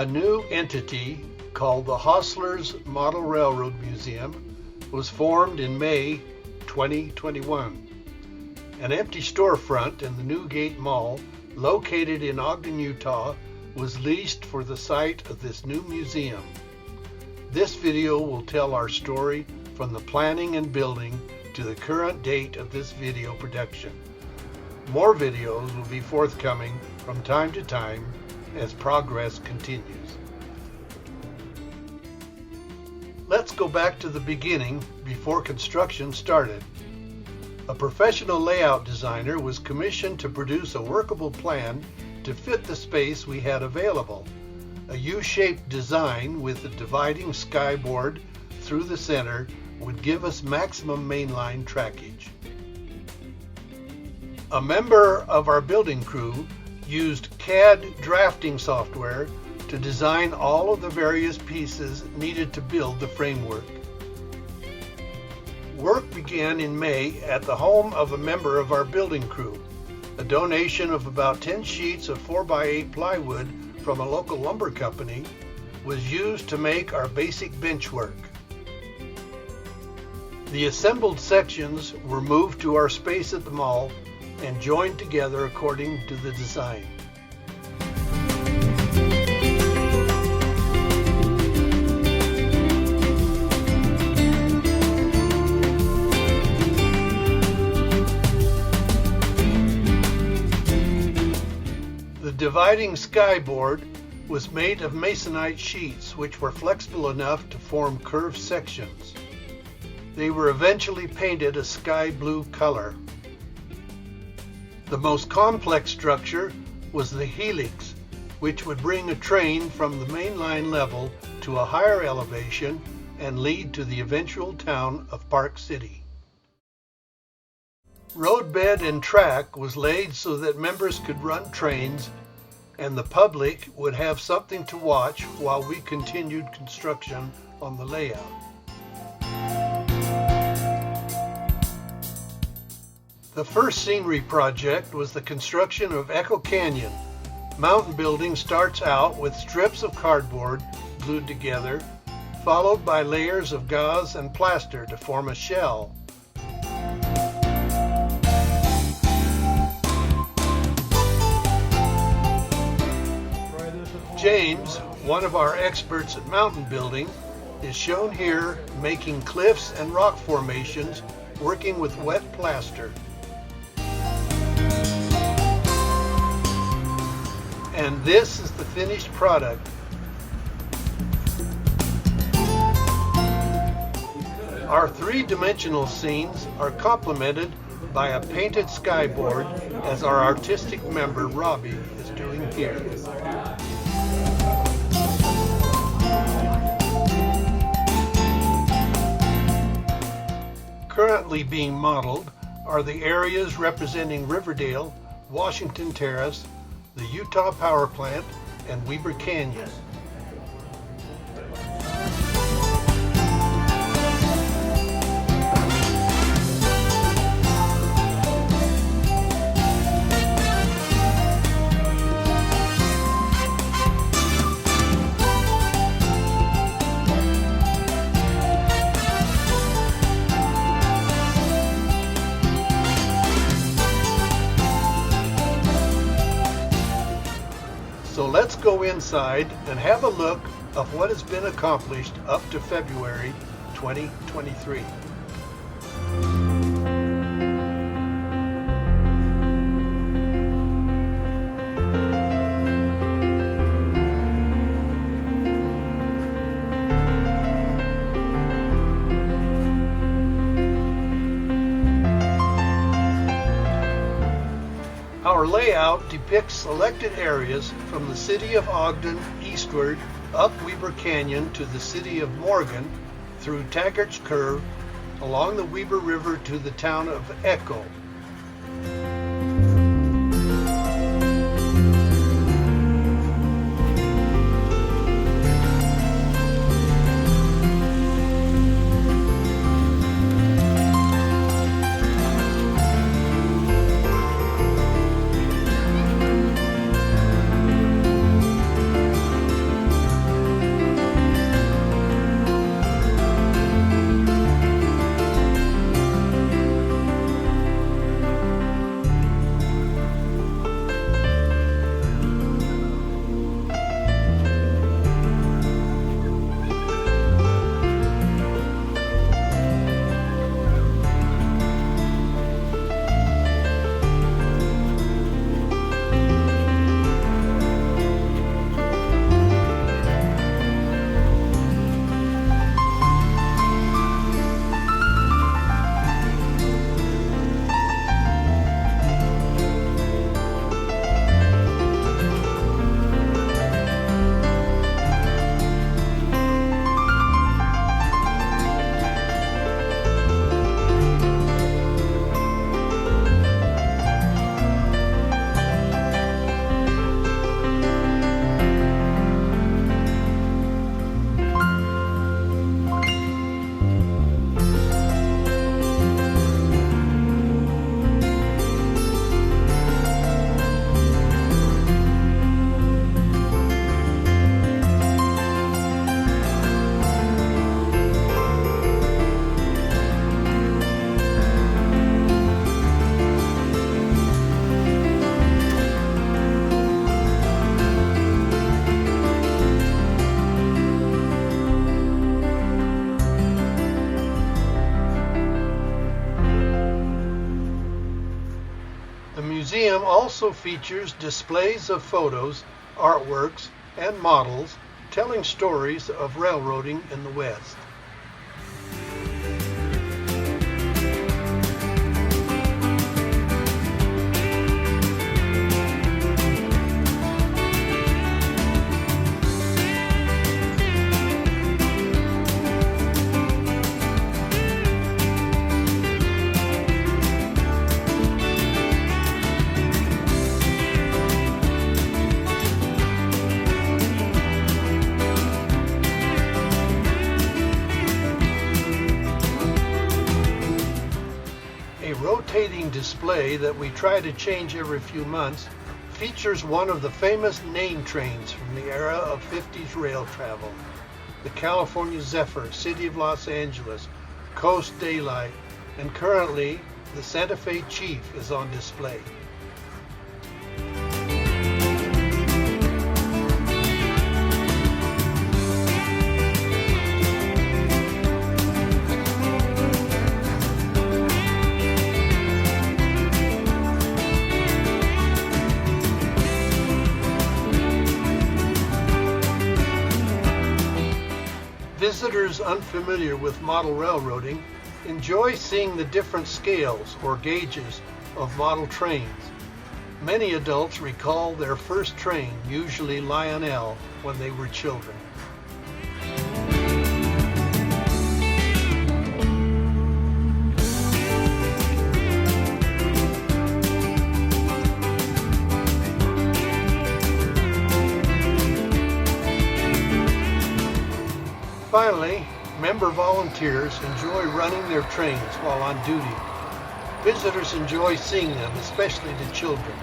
A new entity called the Hostler Model Railroad Museum was formed in May 2021. An empty storefront in the Newgate Mall, located in Ogden, Utah, was leased for the site of this new museum. This video will tell our story from the planning and building to the current date of this video production. More videos will be forthcoming from time to time as progress continues. Let's go back to the beginning before construction started. A professional layout designer was commissioned to produce a workable plan to fit the space we had available. A U-shaped design with a dividing skyboard through the center would give us maximum mainline trackage. A member of our building crew used CAD drafting software to design all of the various pieces needed to build the framework. Work began in May at the home of a member of our building crew. A donation of about 10 sheets of 4x8 plywood from a local lumber company was used to make our basic benchwork. The assembled sections were moved to our space at the mall and joined together according to the design. The dividing skyboard was made of masonite sheets which were flexible enough to form curved sections. They were eventually painted a sky blue color. The most complex structure was the helix, which would bring a train from the mainline level to a higher elevation and lead to the eventual town of Park City. Roadbed and track was laid so that members could run trains and the public would have something to watch while we continued construction on the layout. The first scenery project was the construction of Echo Canyon. Mountain building starts out with strips of cardboard glued together, followed by layers of gauze and plaster to form a shell. James, one of our experts at mountain building, is shown here making cliffs and rock formations working with wet plaster. And this is the finished product. Our three-dimensional scenes are complemented by a painted skyboard, as our artistic member Robbie is doing here. Currently being modeled are the areas representing Riverdale, Washington Terrace, the Utah Power Plant, and Weber Canyon. So let's go inside and have a look of what has been accomplished up to February 2023. Our layout depicts selected areas from the city of Ogden eastward up Weber Canyon to the city of Morgan through Taggart's Curve along the Weber River to the town of Echo. museum also features displays of photos, artworks, and models telling stories of railroading in the West. A rotating display that we try to change every few months features one of the famous name trains from the era of 50s rail travel. The California Zephyr, City of Los Angeles, Coast Daylight, and currently the Santa Fe Chief is on display. Visitors unfamiliar with model railroading enjoy seeing the different scales or gauges of model trains. Many adults recall their first train, usually Lionel, when they were children. Finally, member volunteers enjoy running their trains while on duty. Visitors enjoy seeing them, especially the children.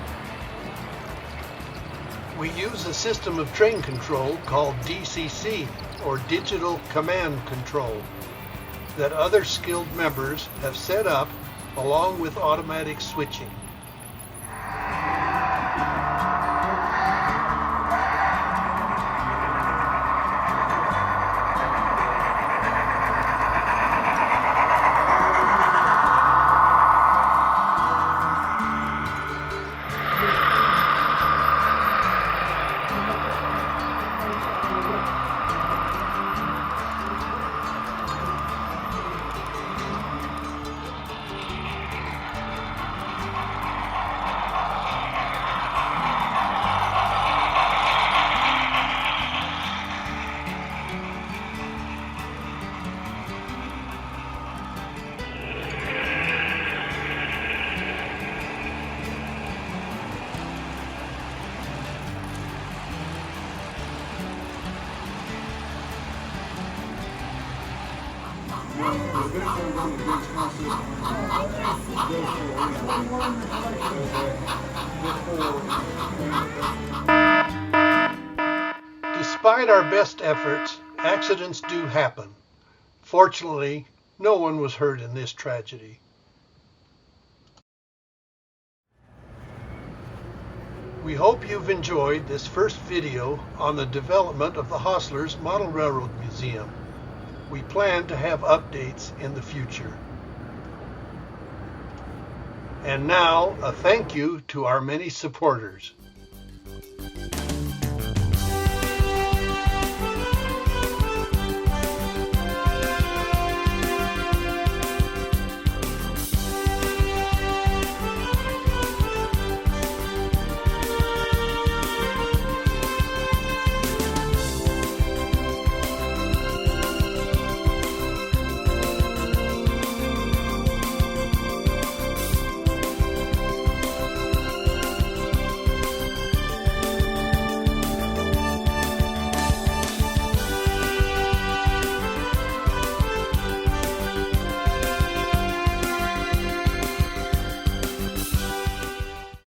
We use a system of train control called DCC, or Digital Command Control, that other skilled members have set up along with automatic switching. Despite our best efforts, accidents do happen. Fortunately, no one was hurt in this tragedy. We hope you've enjoyed this first video on the development of the Hostler Model Railroad Museum. We plan to have updates in the future. And now, a thank you to our many supporters.